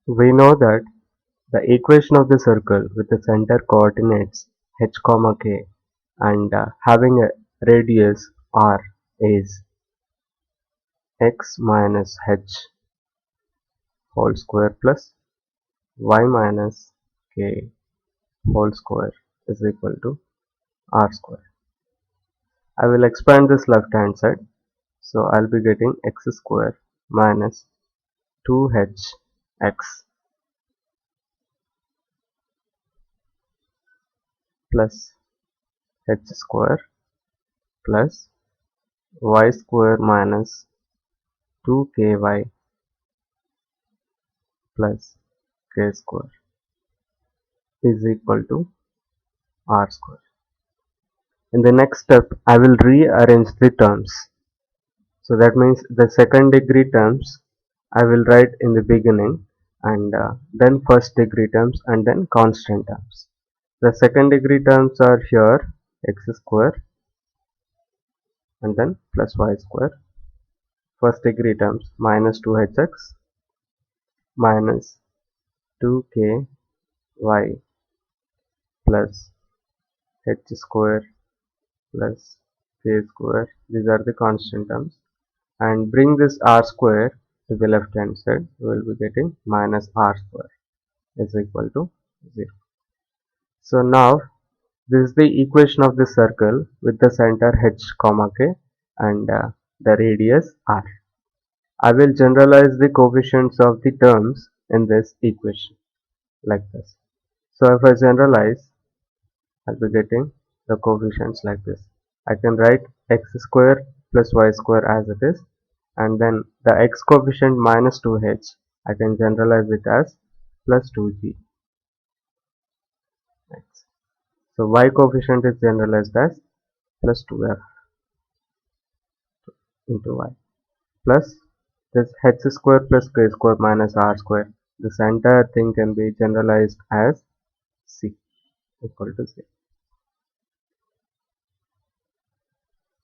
We know that the equation of the circle with the center coordinates h comma k and having a radius r is x minus h whole square plus y minus k whole square is equal to r square. I will expand this left hand side, so I'll be getting x square minus 2hx plus h square plus y square minus 2ky plus k square is equal to r square. In the next step, I will rearrange the terms. So that means the second degree terms I will write in the beginning, and then first degree terms and then constant terms. The second degree terms are here x square and then plus y square. First degree terms minus 2hx minus 2ky plus h square plus k square. These are the constant terms, and bring this r square to the left hand side. We will be getting minus r square is equal to 0. So now this is the equation of the circle with the center h comma k and the radius r. I will generalize the coefficients of the terms in this equation like this. So if I generalize, I'll be getting the coefficients like this. I can write x square plus y square as it is, and then the x coefficient minus 2h, I can generalize it as plus 2g. So y coefficient is generalized as plus 2f into y plus this h square plus k square minus r square. This entire thing can be generalized as c equal to c.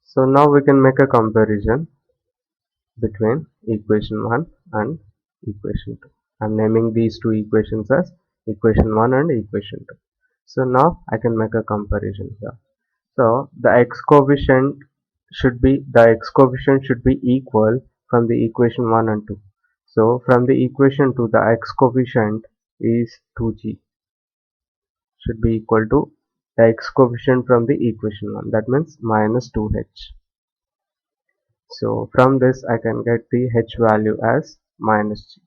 So now we can make a comparison between equation 1 and equation 2. I am naming these two equations as equation 1 and equation 2. So now I can make a comparison here. So the x coefficient should be equal from the equation 1 and 2. So from the equation 2, the x coefficient is 2g, should be equal to the x coefficient from the equation 1, that means minus 2h. So from this I can get the h value as minus g.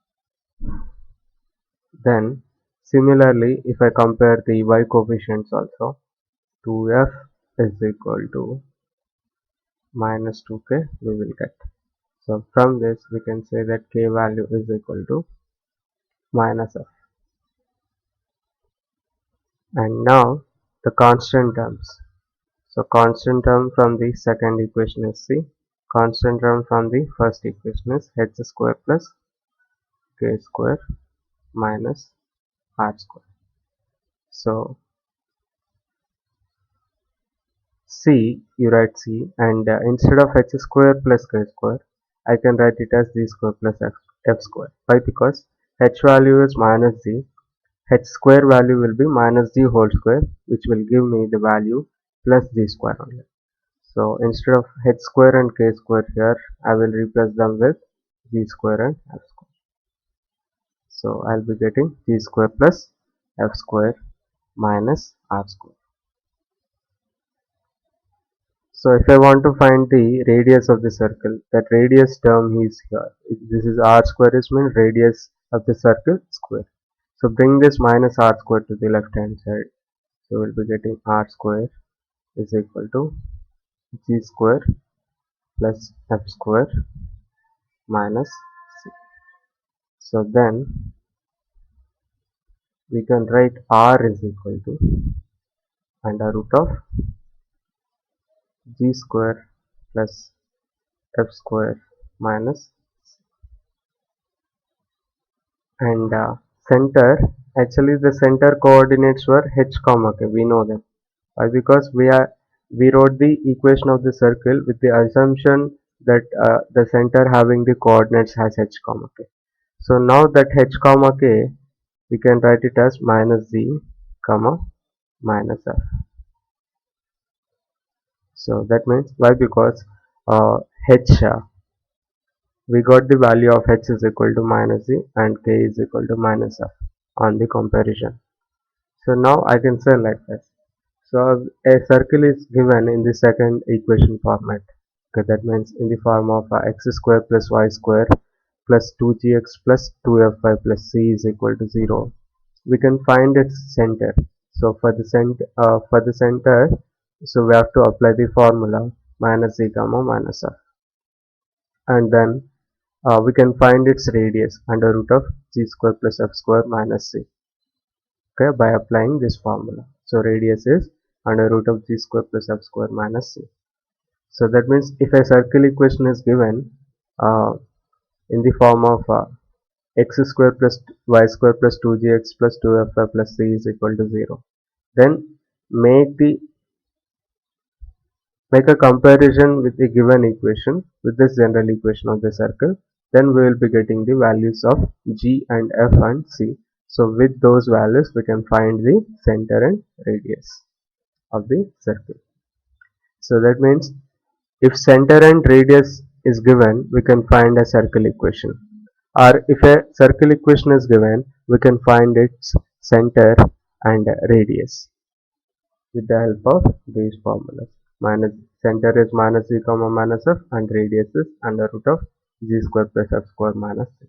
Then similarly, if I compare the y coefficients also, 2f is equal to minus 2k we will get. So from this we can say that k value is equal to minus f. And now the constant terms. So constant term from the second equation is c. Constant term from the first equation is h square plus k square minus r square. So c, you write c, and instead of h square plus k square, I can write it as g square plus f square. Why? Because h value is minus g, h square value will be minus g whole square, which will give me the value plus g square only. So instead of h square and k square here, I will replace them with g square and f square. So I'll be getting g square plus f square minus r square. So if I want to find the radius of the circle, that radius term is here. This is r square, is mean radius of the circle square. So bring this minus r square to the left hand side. So we'll be getting r square is equal to g square plus f square minus c. So then we can write r is equal to under root of g square plus f square minus c. And center, actually the center coordinates were h comma k, we know them. Why? Because we wrote the equation of the circle with the assumption that the center having the coordinates has h comma k. So now that h comma k, we can write it as minus z comma minus f. So that means why? Because h we got the value of h is equal to minus z and k is equal to minus f on the comparison. So now I can say like this. So a circle is given in the second equation format. Okay, that means in the form of x square plus y square plus 2gx plus 2fy plus c is equal to 0. We can find its center. So for the center, so we have to apply the formula minus z comma minus f, and then we can find its radius under root of g square plus f square minus c. Okay, by applying this formula. So radius is under root of g square plus f square minus c. So that means if a circle equation is given uh, in the form of x square plus y square plus 2gx plus 2fy plus c is equal to 0, then make the make a comparison with the given equation with this general equation of the circle. Then we will be getting the values of g and f and c. So with those values we can find the center and radius of the circle. So that means if center and radius is given, we can find a circle equation. Or if a circle equation is given, we can find its center and radius with the help of these formulas. Minus center is minus z comma minus f and radius is under root of g square plus f square minus c.